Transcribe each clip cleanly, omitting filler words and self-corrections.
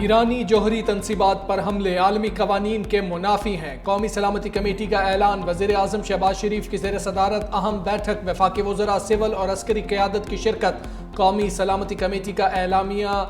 ایرانی جوہری تنصیبات پر حملے عالمی قوانین کے منافی ہیں۔ قومی سلامتی کمیٹی کا اعلان۔ وزیر اعظم شہباز شریف کی زیر صدارت اہم بیٹھک، وفاقی وزراء سول اور عسکری قیادت کی شرکت۔ قومی سلامتی کمیٹی کا اعلامیہ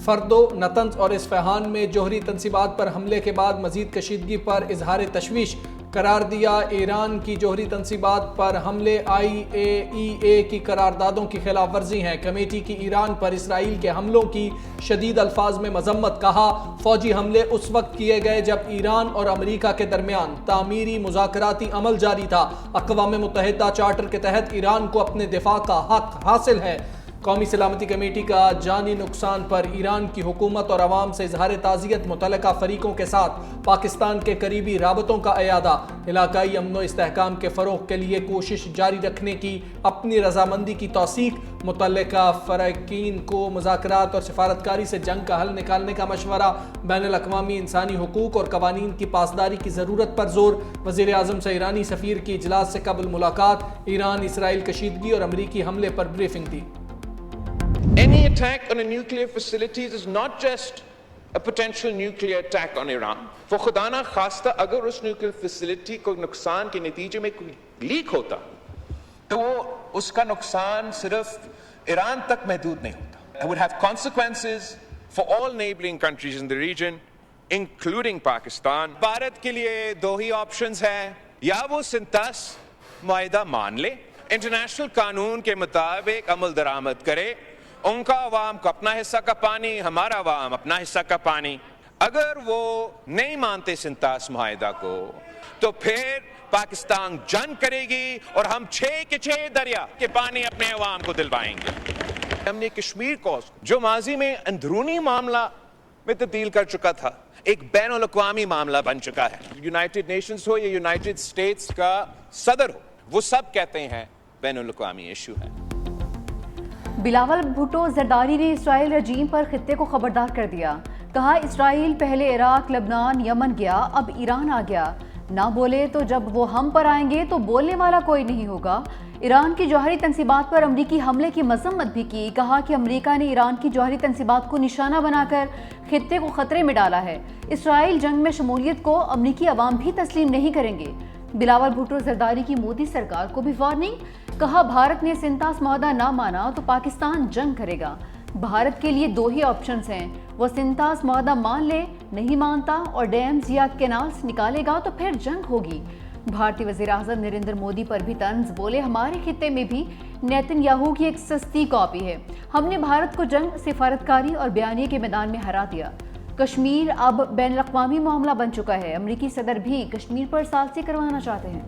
فردو، نطنز اور اصفہان میں جوہری تنصیبات پر حملے کے بعد مزید کشیدگی پر اظہار تشویش قرار دیا۔ ایران کی جوہری تنصیبات پر حملے IAEA کی قراردادوں کی خلاف ورزی ہیں۔ کمیٹی کی ایران پر اسرائیل کے حملوں کی شدید الفاظ میں مذمت۔ کہا، فوجی حملے اس وقت کیے گئے جب ایران اور امریکہ کے درمیان تعمیری مذاکراتی عمل جاری تھا۔ اقوام متحدہ چارٹر کے تحت ایران کو اپنے دفاع کا حق حاصل ہے۔ قومی سلامتی کمیٹی کا جانی نقصان پر ایران کی حکومت اور عوام سے اظہار تعزیت۔ متعلقہ فریقوں کے ساتھ پاکستان کے قریبی رابطوں کا اعادہ۔ علاقائی امن و استحکام کے فروغ کے لیے کوشش جاری رکھنے کی اپنی رضامندی کی توثیق۔ متعلقہ فریقین کو مذاکرات اور سفارتکاری سے جنگ کا حل نکالنے کا مشورہ۔ بین الاقوامی انسانی حقوق اور قوانین کی پاسداری کی ضرورت پر زور۔ وزیر اعظم سے ایرانی سفیر کی اجلاس سے قبل ملاقات۔ ایران اسرائیل کشیدگی اور امریکی حملے پر بریفنگ دی۔ Any attack on a nuclear facility is not just a potential nuclear attack on Iran. وہ خدا نہ خواستہ اگر اس نیوکلیئر فیسلٹی کو نقصان کے نتیجے میں کوئی لیک ہوتا تو وہ اس کا نقصان صرف ایران تک محدود نہیں ہوتا. It would have consequences for all neighboring countries in the region, including Pakistan. Bharat کے لیے دو ہی آپشنز ہیں، یا وہ سنتاس معاہدہ مان لے، انٹرنیشنل قانون کے مطابق عمل درآمد کرے، ان کا عوام کو اپنا حصہ کا پانی، ہمارا عوام اپنا حصہ کا پانی۔ اگر وہ نہیں مانتے سنتاس معاہدہ کو تو پھر پاکستان جنگ کرے گی اور ہم 6 کے 6 دریا کے پانی اپنے عوام کو دلوائیں گے۔ ہم نے کشمیر کو جو ماضی میں اندرونی معاملہ میں تبدیل کر چکا تھا، ایک بین الاقوامی معاملہ بن چکا ہے۔ یونائٹڈ نیشنز ہو یا یونائٹڈ اسٹیٹس کا صدر ہو، وہ سب کہتے ہیں بین الاقوامی ایشو ہے۔ بلاول بھٹو زرداری نے اسرائیل رجیم پر خطے کو خبردار کر دیا۔ کہا، اسرائیل پہلے عراق، لبنان، یمن گیا، اب ایران آ گیا۔ نہ بولے تو جب وہ ہم پر آئیں گے تو بولنے والا کوئی نہیں ہوگا۔ ایران کی جوہری تنصیبات پر امریکی حملے کی مذمت بھی کی۔ کہا کہ امریکہ نے ایران کی جوہری تنصیبات کو نشانہ بنا کر خطے کو خطرے میں ڈالا ہے۔ اسرائیل جنگ میں شمولیت کو امریکی عوام بھی تسلیم نہیں کریں گے۔ بلاول بھٹو زرداری کی مودی سرکار کو بھی وارننگ۔ کہا، بھارت نے سنتاس معاہدہ نہ مانا تو پاکستان جنگ کرے گا۔ بھارت کے لیے دو ہی آپشنز ہیں، وہ سنتاس معاہدہ مان لے، نہیں مانتا اور ڈیمز یا کینالز نکالے گا تو پھر جنگ ہوگی۔ بھارتی وزیر اعظم نریندر مودی پر بھی طنز۔ بولے، ہمارے خطے میں بھی نیتن یاہو کی ایک سستی کاپی ہے، ہم نے بھارت کو جنگ، سفارتکاری اور بیانیے کے میدان میں ہرا دیا۔ کشمیر اب بین الاقوامی معاملہ بن چکا ہے۔ امریکی صدر بھی کشمیر پر ثالثی کروانا چاہتے ہیں۔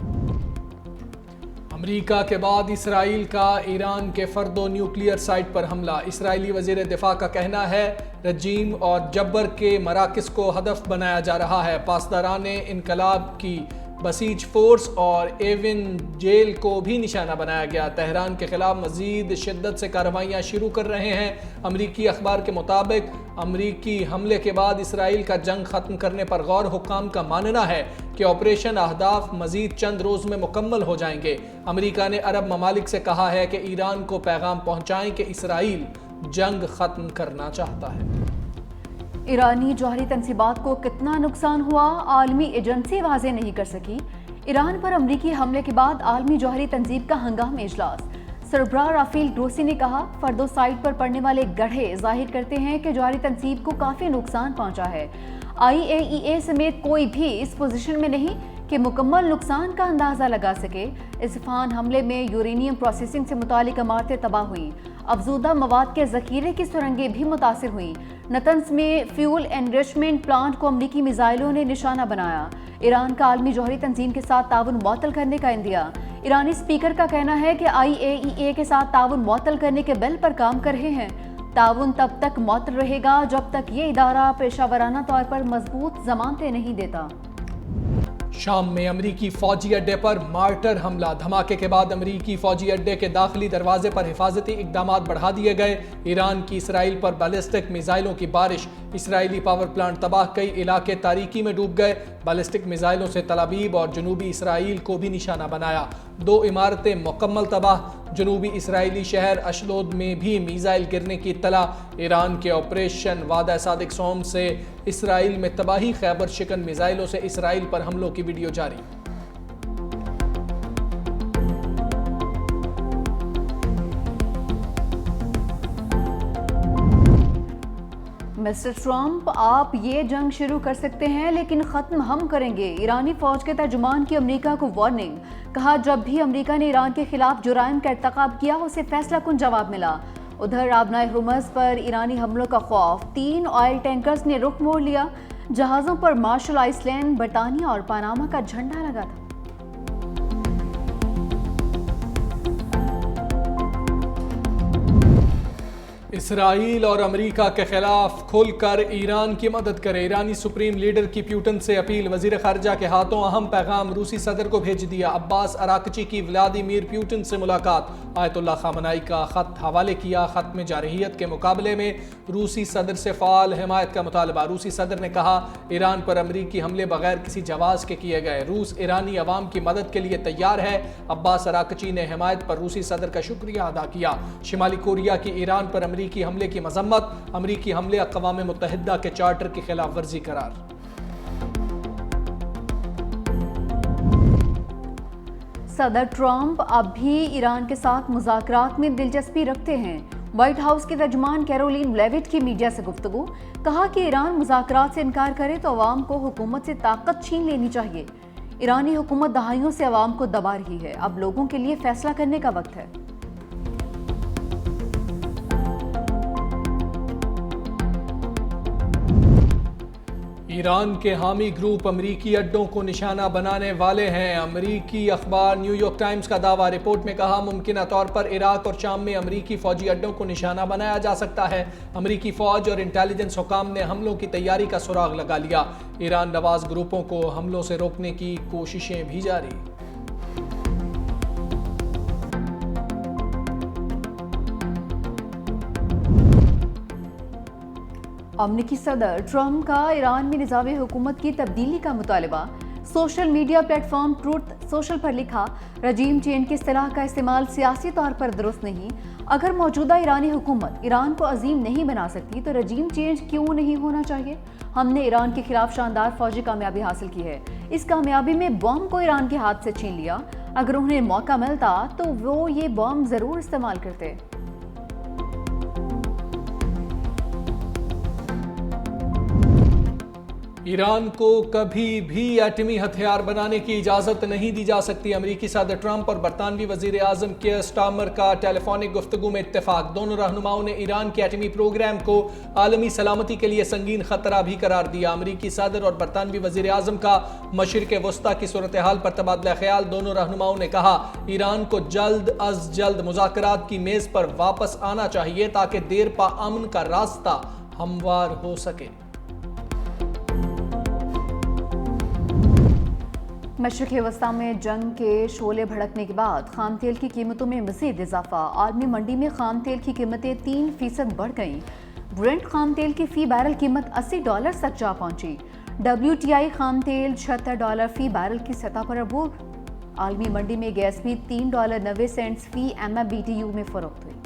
امریکہ کے بعد اسرائیل کا ایران کے فردو نیوکلیئر سائٹ پر حملہ۔ اسرائیلی وزیر دفاع کا کہنا ہے، رجیم اور جبر کے مراکز کو ہدف بنایا جا رہا ہے۔ پاسداران انقلاب کی بسیج فورس اور ایون جیل کو بھی نشانہ بنایا گیا۔ تہران کے خلاف مزید شدت سے کارروائیاں شروع کر رہے ہیں۔ امریکی اخبار کے مطابق امریکی حملے کے بعد اسرائیل کا جنگ ختم کرنے پر غور حکام کا ماننا ہے کہ آپریشن اہداف مزید چند روز میں مکمل ہو جائیں گے۔ امریکہ نے عرب ممالک سے کہا ہے کہ ایران کو پیغام پہنچائیں کہ اسرائیل جنگ ختم کرنا چاہتا ہے۔ ایرانی جوہری تنصیبات کو کتنا نقصان ہوا، عالمی ایجنسی واضح نہیں کر سکی۔ ایران پر امریکی حملے کے بعد عالمی جوہری تنظیم کا ہنگامی اجلاس۔ سربراہ رافیل گروسی نے کہا، فردو سائٹ پر پڑنے والے گڑھے ظاہر کرتے ہیں کہ جوہری تنصیب کو کافی نقصان پہنچا ہے۔ IAEA سمیت کوئی بھی اس پوزیشن میں نہیں کہ مکمل نقصان کا اندازہ لگا سکے۔ اصفہان حملے میں یورینیم پروسیسنگ سے متعلق عمارتیں تباہ ہوئیں۔ افزودہ مواد کے ذخیرے کی سرنگیں بھی متاثر ہوئیں۔ نطنز میں فیول انریچمنٹ پلانٹ کو امریکی میزائلوں نے نشانہ بنایا۔ ایران کا عالمی جوہری تنظیم کے ساتھ تعاون معطل کرنے کا عندیہ۔ ایرانی اسپیکر کا کہنا ہے کہ IAEA کے ساتھ تعاون معطل کرنے کے بل پر کام کر رہے ہیں۔ تعاون تب تک معطل رہے گا جب تک یہ ادارہ پیشہ ورانہ طور پر مضبوط ضمانتیں نہیں دیتا۔ شام میں امریکی فوجی اڈے پر مارٹر حملہ، دھماکے کے بعد امریکی فوجی اڈے کے داخلی دروازے پر حفاظتی اقدامات بڑھا دیے گئے۔ ایران کی اسرائیل پر بیلسٹک میزائلوں کی بارش، اسرائیلی پاور پلانٹ تباہ، کئی علاقے تاریکی میں ڈوب گئے۔ بیلسٹک میزائلوں سے تل ابیب اور جنوبی اسرائیل کو بھی نشانہ بنایا، 2 عمارتیں مکمل تباہ۔ جنوبی اسرائیلی شہر اشدود میں بھی میزائل گرنے کی اطلاع۔ ایران کے آپریشن وعدہ صادق سوم سے اسرائیل میں تباہی، خیبر شکن میزائلوں سے اسرائیل پر حملوں کی ویڈیو جاری۔ مسٹر ٹرمپ، آپ یہ جنگ شروع کر سکتے ہیں لیکن ختم ہم کریں گے۔ ایرانی فوج کے ترجمان کی امریکہ کو وارننگ، کہا جب بھی امریکہ نے ایران کے خلاف جرائم کا ارتکاب کیا اسے فیصلہ کن جواب ملا۔ ادھر آبنائے ہرمز پر ایرانی حملوں کا خوف، 3 آئل ٹینکرز نے رخ موڑ لیا۔ جہازوں پر مارشل آئس لینڈ، برطانیہ اور پاناما کا جھنڈا لگا تھا۔ اسرائیل اور امریکہ کے خلاف کھل کر ایران کی مدد کرے، ایرانی سپریم لیڈر کی پیوٹن سے اپیل، وزیر خارجہ کے ہاتھوں اہم پیغام روسی صدر کو بھیج دیا۔ عباس اراکچی کی ولادیمیر پیوٹن سے ملاقات، آیت اللہ خامنائی کا خط حوالے کیا۔ خط میں جارحیت کے مقابلے میں روسی صدر سے فعال حمایت کا مطالبہ۔ روسی صدر نے کہا ایران پر امریکی حملے بغیر کسی جواز کے کیے گئے، روس ایرانی عوام کی مدد کے لیے تیار ہے۔ عباس اراکچی نے حمایت پر روسی صدر کا شکریہ ادا کیا۔ شمالی کوریا کی ایران پر امریکی حملے کی مذمت، امریکی حملے اقوام متحدہ کے چارٹر کی خلاف ورزی قرار۔ صدر ٹرمپ اب بھی ایران کے ساتھ مذاکرات میں دلچسپی رکھتے ہیں۔ وائٹ ہاؤس کی ترجمان کیرولین لیوٹ کی میڈیا سے گفتگو، کہا کہ ایران مذاکرات سے انکار کرے تو عوام کو حکومت سے طاقت چھین لینی چاہیے۔ ایرانی حکومت دہائیوں سے عوام کو دبا رہی ہے، اب لوگوں کے لیے فیصلہ کرنے کا وقت ہے۔ ایران کے حامی گروپ امریکی اڈوں کو نشانہ بنانے والے ہیں، امریکی اخبار نیو یارک ٹائمز کا دعویٰ۔ رپورٹ میں کہا ممکنہ طور پر عراق اور شام میں امریکی فوجی اڈوں کو نشانہ بنایا جا سکتا ہے۔ امریکی فوج اور انٹیلیجنس حکام نے حملوں کی تیاری کا سراغ لگا لیا۔ ایران نواز گروپوں کو حملوں سے روکنے کی کوششیں بھی جاری۔ امریکی صدر ٹرمپ کا ایران میں نظام حکومت کی تبدیلی کا مطالبہ۔ Social media platform Truth Social پر لکھا، رجیم چینج کی اصطلاح کا استعمال سیاسی طور پر درست نہیں۔ اگر موجودہ ایرانی حکومت ایران کو عظیم نہیں بنا سکتی تو رجیم چینج کیوں نہیں ہونا چاہیے؟ ہم نے ایران کے خلاف شاندار فوجی کامیابی حاصل کی ہے، اس کامیابی میں بم کو ایران کے ہاتھ سے چھین لیا۔ اگر انہیں موقع ملتا تو وہ یہ بم ضرور استعمال کرتے۔ ایران کو کبھی بھی ایٹمی ہتھیار بنانے کی اجازت نہیں دی جا سکتی، امریکی صدر ٹرمپ اور برطانوی وزیر اعظم کیئر سٹارمر کا ٹیلی فونک گفتگو میں اتفاق۔ دونوں رہنماؤں نے ایران کے ایٹمی پروگرام کو عالمی سلامتی کے لیے سنگین خطرہ بھی قرار دیا۔ امریکی صدر اور برطانوی وزیر اعظم کا مشرق وسطیٰ کی صورتحال پر تبادلہ خیال۔ دونوں رہنماؤں نے کہا ایران کو جلد از جلد مذاکرات کی میز پر واپس آنا چاہیے تاکہ دیر پا امن کا راستہ ہموار ہو سکے۔ مشرق وسطیٰ میں جنگ کے شعلے بھڑکنے کے بعد خام تیل کی قیمتوں میں مزید اضافہ۔ عالمی منڈی میں خام تیل کی قیمتیں 3% بڑھ گئیں۔ برنٹ خام تیل کی فی بیرل قیمت $80 تک جا پہنچی۔ WTI خام تیل $76 فی بیرل کی سطح پر عبور۔ عالمی منڈی میں گیس بھی $3.90 فی MMBTU میں فروخت ہوئی۔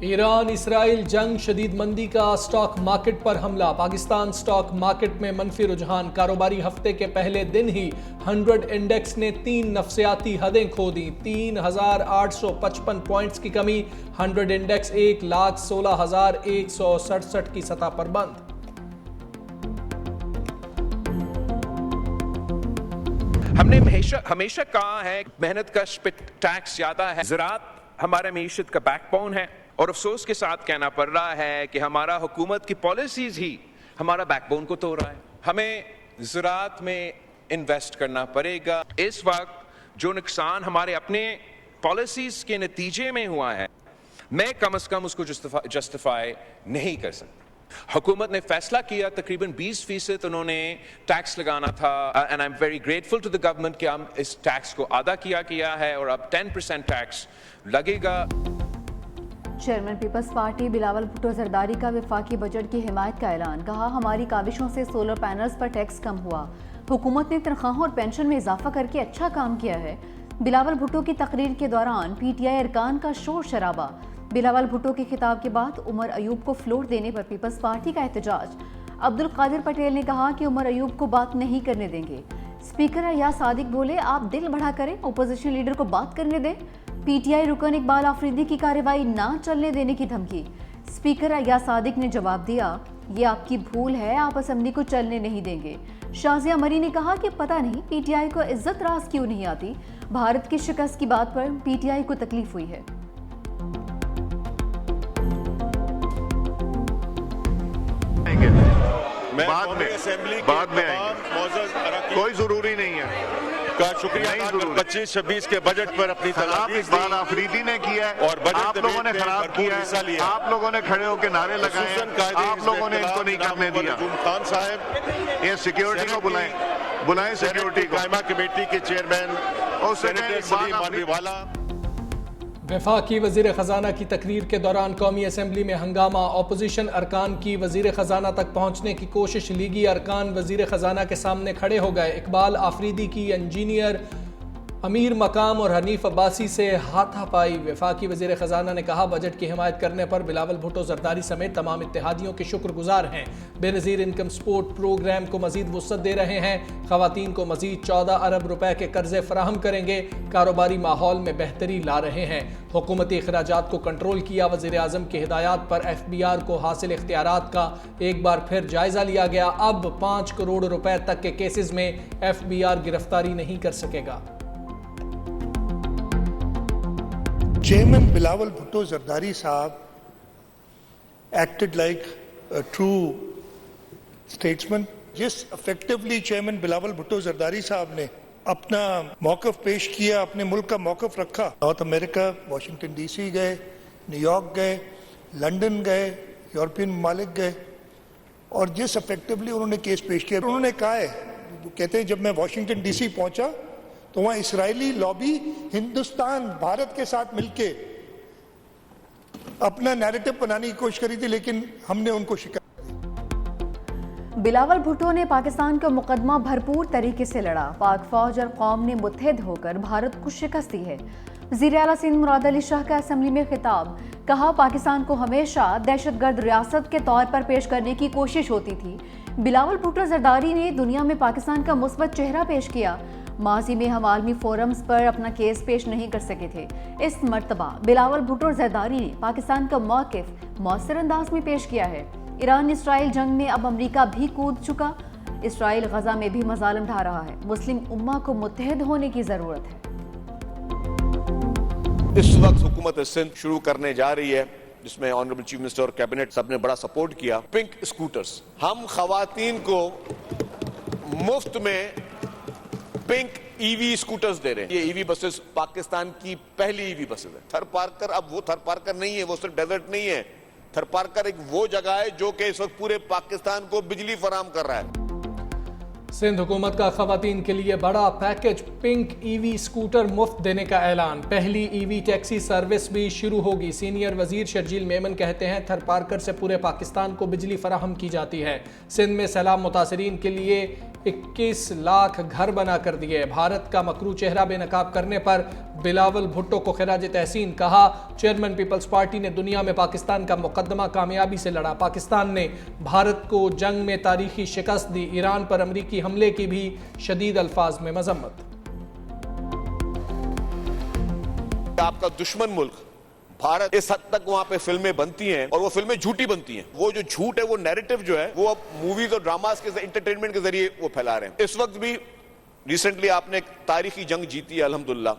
ایران اسرائیل جنگ شدید مندی کا سٹاک مارکیٹ پر حملہ۔ پاکستان سٹاک مارکیٹ میں منفی رجحان، کاروباری ہفتے کے پہلے دن ہی 100 انڈیکس نے 3 نفسیاتی حدیں کھو دیں، 3855 پوائنٹس کی کمی، 100 انڈیکس 1,16,167 کی سطح پر بند۔ ہم نے ہمیشہ کہا ہے محنت کا ٹیکس زیادہ ہے، زراعت ہمارے معیشت کا بیک بون ہے، اور افسوس کے ساتھ کہنا پڑ رہا ہے کہ ہمارا حکومت کی پالیسیز ہی ہمارا بیک بون کو توڑ رہا ہے۔ ہمیں زراعت میں انویسٹ کرنا پڑے گا۔ اس وقت جو نقصان ہمارے اپنے پالیسیز کے نتیجے میں ہوا ہے میں کم از کم اس کو جسٹیفائی نہیں کر سکتا. حکومت نے فیصلہ کیا تقریباً 20% انہوں نے ٹیکس لگانا تھا, and I am very grateful to the government کہ ہم اس ٹیکس کو آدھا کیا ہے اور اب 10% ٹیکس لگے گا. چیئرمین پیپلز پارٹی بلاول بھٹو زرداری کا وفاقی بجٹ کی حمایت کا اعلان. کہا ہماری کاوشوں سے سولر پینلز پر ٹیکس کم ہوا. حکومت نے تنخواہوں اور پینشن میں اضافہ کر کے اچھا کام کیا ہے. بلاول بھٹو کی تقریر کے دوران پی ٹی آئی ارکان کا شور شرابہ. بلاول بھٹو کے خطاب کے بعد عمر ایوب کو فلور دینے پر پیپلز پارٹی کا احتجاج. عبدالقادر پٹیل نے کہا کہ عمر ایوب کو بات نہیں کرنے دیں گے. اسپیکر ایاز صادق بولے آپ دل بڑھا کریں, اپوزیشن لیڈر کو بات کرنے دیں. پی ٹی آئی رکن اقبال آفریدی کی کارروائی نہ چلنے دینے کی دھمکی. اسپیکر ایاز صادق نے جواب دیا یہ آپ کی بھول ہے, آپ اسمبلی کو چلنے نہیں دیں گے. شازیہ مری نے کہا کہ پتہ نہیں پی ٹی آئی کو عزت راز کیوں نہیں آتی. بھارت کی شکست کی بات پر پی ٹی آئی کو تکلیف ہوئی ہے. بعد میں کوئی ضروری نہیں ہے کا شکریہ 25-26 کے بجٹ پر اپنی خراب اقبال آفریدی نے کیا ہے اور آپ لوگوں نے خراب کیا ہے. آپ لوگوں نے کھڑے ہو کے نعرے لگائے ہیں, آپ لوگوں نے ان کو نہیں کرنے دیا. خان صاحب یہ سیکیورٹی کو بلائیں سیکیورٹی کو. قائمہ کمیٹی کے چیئرمین سینیٹر سلیم مانوی والا. وفاقی وزیر خزانہ کی تقریر کے دوران قومی اسمبلی میں ہنگامہ. اپوزیشن ارکان کی وزیر خزانہ تک پہنچنے کی کوشش. لیگی ارکان وزیر خزانہ کے سامنے کھڑے ہو گئے. اقبال آفریدی کی انجینئر امیر مقام اور حنیف عباسی سے ہاتھا پائی. وفاقی وزیر خزانہ نے کہا بجٹ کی حمایت کرنے پر بلاول بھٹو زرداری سمیت تمام اتحادیوں کے شکر گزار ہیں. بے نظیر انکم سپورٹ پروگرام کو مزید وسعت دے رہے ہیں. خواتین کو مزید 14 ارب روپے کے قرضے فراہم کریں گے. کاروباری ماحول میں بہتری لا رہے ہیں. حکومتی اخراجات کو کنٹرول کیا. وزیر اعظم کی ہدایات پر ایف بی آر کو حاصل اختیارات کا ایک بار پھر جائزہ لیا گیا. اب 5 کروڑ روپے تک کے کیسز میں ایف بی آر گرفتاری نہیں کر سکے گا. چیئرمین بلاول بھٹو زرداری صاحب ایکٹڈ لائک ٹرو اسٹیٹسمین. جس افیکٹولی چیئرمین بلاول بھٹو زرداری صاحب نے اپنا موقف پیش کیا, اپنے ملک کا موقف رکھا. نارتھ امریکہ, واشنگٹن ڈی سی گئے, نیو یارک گئے, لنڈن گئے, یورپین ممالک گئے, اور جس افیکٹولی انہوں نے کیس پیش کیا, انہوں نے کہا ہے, کہتے ہیں جب میں واشنگٹن ڈی سی پہنچا تو وہاں اسرائیلی لابی ہندوستان بھارت کے ساتھ مل کے اپنا نیریٹو بنانے کی کوشش کری تھی, لیکن ہم نے ان کو شکست. بلاول بھٹو نے پاکستان کا مقدمہ بھرپور طریقے سے لڑا. پاک فوج اور قوم نے متحد ہو کر بھارت کو شکست دی ہے. وزیر اعلیٰ سندھ مراد علی شاہ کا اسمبلی میں خطاب. کہا پاکستان کو ہمیشہ دہشت گرد ریاست کے طور پر پیش کرنے کی کوشش ہوتی تھی. بلاول بھٹو زرداری نے دنیا میں پاکستان کا مثبت چہرہ پیش کیا. ماضی میں ہم عالمی فورمز پر اپنا کیس پیش نہیں کر سکے تھے. اس مرتبہ بلاول بھٹو زرداری نے پاکستان کا موقف مؤثر انداز میں پیش کیا ہے. ایران اسرائیل جنگ میں اب امریکہ بھی کود چکا. اسرائیل غزہ میں بھی مظالم ڈھا رہا ہے. مسلم امہ کو متحد ہونے کی ضرورت ہے. اس وقت حکومت سندھ شروع کرنے جا رہی ہے جس میں آنریبل چیف منسٹر اور کیبنٹ سب نے بڑا سپورٹ کیا. پنک اسکوٹرز, ہم خواتین کو مفت میں پنک ای وی اسکوٹرز دے رہے ہیں. یہ ای وی بسز پاکستان کی پہلی ای وی بسز ہے. تھر پارکر اب وہ تھر پارکر نہیں ہے, وہ صرف ڈیزرٹ نہیں ہے. تھر پارکر ایک وہ جگہ ہے جو کہ اس وقت پورے پاکستان کو بجلی فراہم کر رہا ہے. سندھ حکومت کا خواتین کے لیے بڑا پیکج. پنک ای وی اسکوٹر مفت دینے کا اعلان. پہلی ای وی ٹیکسی سروس بھی شروع ہوگی. سینئر وزیر شرجیل میمن کہتے ہیں تھر پارکر سے پورے پاکستان کو بجلی فراہم کی جاتی ہے. سندھ میں سیلاب متاثرین کے لیے 21 لاکھ گھر بنا کر دیے. بھارت کا مکروہ چہرہ بے نقاب کرنے پر بلاول بھٹو کو خراج تحسین. کہا چیئرمین پیپلز پارٹی نے دنیا میں پاکستان کا مقدمہ کامیابی سے لڑا. پاکستان نے بھارت کو جنگ میں تاریخی شکست دی. ایران پر امریکی حملے کی بھی شدید الفاظ میں مذمت. آپ کا دشمن ملک بھارت, اس حد تک وہاں پہ فلمیں بنتی ہیں اور وہ فلمیں جھوٹی بنتی ہیں. وہ جو جھوٹ ہے, وہ نیریٹو جو ہے, وہ اب موویز اور ڈراماز کے انٹرٹینمنٹ کے ذریعے وہ پھیلا رہے ہیں. اس وقت بھی ریسنٹلی آپ نے ایک تاریخی جنگ جیتی ہے الحمدللہ.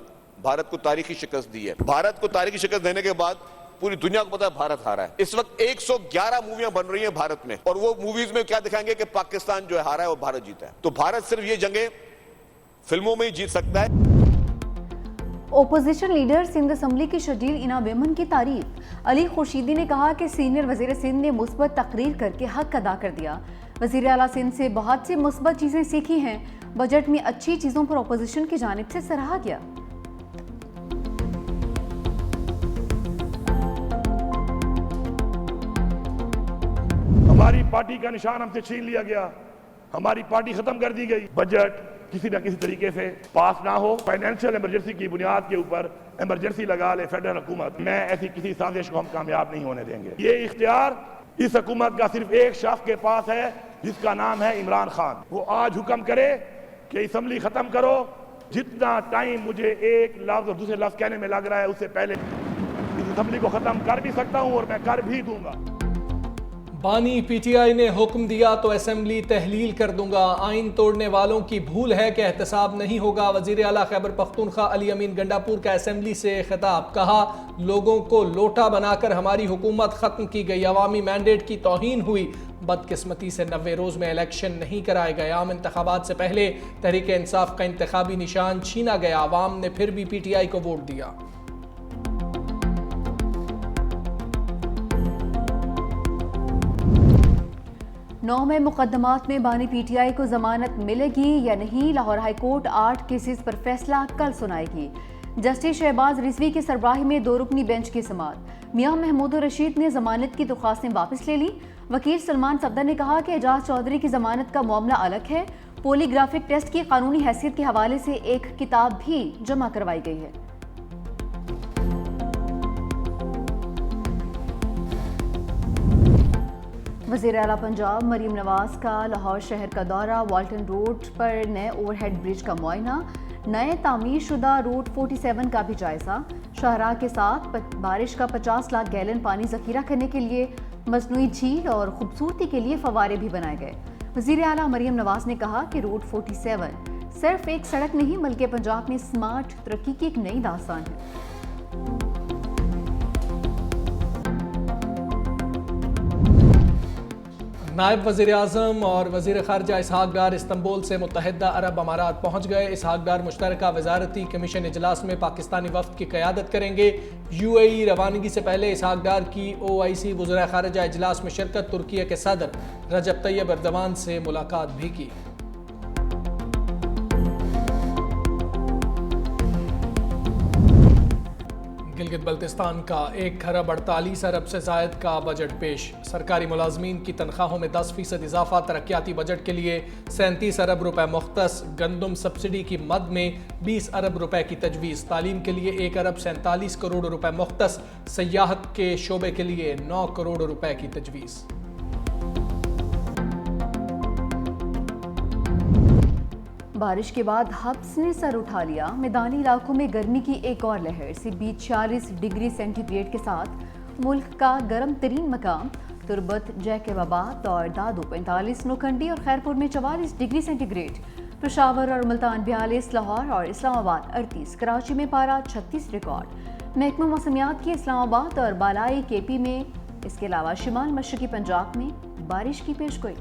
بھارت کو تاریخی شکست دی ہے. بھارت کو تاریخی شکست دینے کے بعد پوری دنیا کو پتا ہے بھارت ہارا ہے. اس وقت 111 موویاں بن رہی ہیں بھارت میں, اور وہ موویز میں کیا دکھائیں گے کہ پاکستان جو ہے ہارا ہے اور بھارت جیتا ہے. تو بھارت صرف یہ جنگیں فلموں میں ہی جیت سکتا ہے. اپوزیشن لیڈر سندھ اسمبلی کی شیڈول ان ویمن کی تعریف۔ علی خورشیدی نے کہا کہ سینئر وزیر سندھ نے مثبت تقریر کر کے حق ادا کر دیا۔ وزیر اعلیٰ سندھ سے بہت سی مثبت چیزیں سیکھی ہیں، بجٹ میں اچھی چیزوں پر اپوزیشن کی جانب سے سراہا گیا۔ ہماری پارٹی کا نشان ہم سے چھین لیا گیا، ہماری پارٹی ختم کر دی گئی۔ بجٹ کسی نہ کسی طریقے سے پاس نہ ہو، فائنینشیل ایمرجنسی کی بنیاد کے اوپر ایمرجنسی لگا لے فیڈرل حکومت، میں ایسی کسی سازش کو ہم کامیاب نہیں ہونے دیں گے۔ یہ اختیار اس حکومت کا صرف ایک شخص کے پاس ہے جس کا نام ہے عمران خان۔ وہ آج حکم کرے کہ اسمبلی ختم کرو، جتنا ٹائم مجھے ایک لفظ اور دوسرے لفظ کہنے میں لگ رہا ہے اس سے پہلے اس اسمبلی کو ختم کر بھی سکتا ہوں اور میں کر بھی دوں گا۔ بانی پی ٹی آئی نے حکم دیا تو اسمبلی تحلیل کر دوں گا، آئین توڑنے والوں کی بھول ہے کہ احتساب نہیں ہوگا۔ وزیر اعلیٰ خیبر پختونخوا علی امین گنڈاپور کا اسمبلی سے خطاب، کہا لوگوں کو لوٹا بنا کر ہماری حکومت ختم کی گئی، عوامی مینڈیٹ کی توہین ہوئی، بدقسمتی سے 90 روز میں الیکشن نہیں کرائے گئے، عام انتخابات سے پہلے تحریک انصاف کا انتخابی نشان چھینا گیا، عوام نے پھر بھی پی ٹی آئی کو ووٹ دیا۔ 9 مقدمات میں بانی پی ٹی آئی کو ضمانت ملے گی یا نہیں، لاہور ہائی کورٹ 8 کیسز پر فیصلہ کل سنائے گی۔ جسٹس شہباز رضوی کی سربراہی میں 2 رکنی بینچ کی سماعت، میاں محمود الرشید نے ضمانت کی درخواستیں واپس لے لی۔ وکیل سلمان صفدر نے کہا کہ اعجاز چودھری کی ضمانت کا معاملہ الگ ہے، پولی گرافک ٹیسٹ کی قانونی حیثیت کے حوالے سے ایک کتاب بھی جمع کروائی گئی ہے۔ وزیر اعلیٰ پنجاب مریم نواز کا لاہور شہر کا دورہ، والٹن روڈ پر نئے اوور ہیڈ برج کا معائنہ، نئے تعمیر شدہ روٹ 47 کا بھی جائزہ، شاہراہ کے ساتھ بارش کا 50 لاکھ گیلن پانی ذخیرہ کرنے کے لیے مصنوعی جھیل اور خوبصورتی کے لیے فوارے بھی بنائے گئے۔ وزیر اعلیٰ مریم نواز نے کہا کہ روٹ 47 صرف ایک سڑک نہیں بلکہ پنجاب میں سمارٹ ترقی کی ایک نئی داستان ہے۔ نائب وزیر اعظم اور وزیر خارجہ اسحاق ڈار استنبول سے متحدہ عرب امارات پہنچ گئے۔ اسحاق ڈار مشترکہ وزارتی کمیشن اجلاس میں پاکستانی وفد کی قیادت کریں گے۔ یو اے ای روانگی سے پہلے اسحاق ڈار کی OIC وزراء خارجہ اجلاس میں شرکت، ترکیہ کے صدر رجب طیب ایردوان سے ملاقات بھی کی۔ گلگت بلتستان کا 1 ارب 48 ارب سے زائد کا بجٹ پیش، سرکاری ملازمین کی تنخواہوں میں 10% اضافہ، ترقیاتی بجٹ کے لیے 37 ارب روپے مختص، گندم سبسڈی کی مد میں 20 ارب روپے کی تجویز، تعلیم کے لیے 1 ارب 47 کروڑ روپے مختص، سیاحت کے شعبے کے لیے 9 کروڑ روپے کی تجویز۔ بارش کے بعد حبس نے سر اٹھا لیا، میدانی علاقوں میں گرمی کی ایک اور لہر، سبی 46 ڈگری سینٹی گریڈ کے ساتھ ملک کا گرم ترین مقام تربت، جیکب آباد اور دادو 45، نوکھنڈی اور خیرپور میں 44 ڈگری سینٹی گریڈ، پشاور اور ملتان 42، لاہور اور اسلام آباد 38، کراچی میں پارہ 36 ریکارڈ۔ محکمہ موسمیات کی اسلام آباد اور بالائی KP میں، اس کے علاوہ شمال مشرقی پنجاب میں بارش کی پیشگوئی۔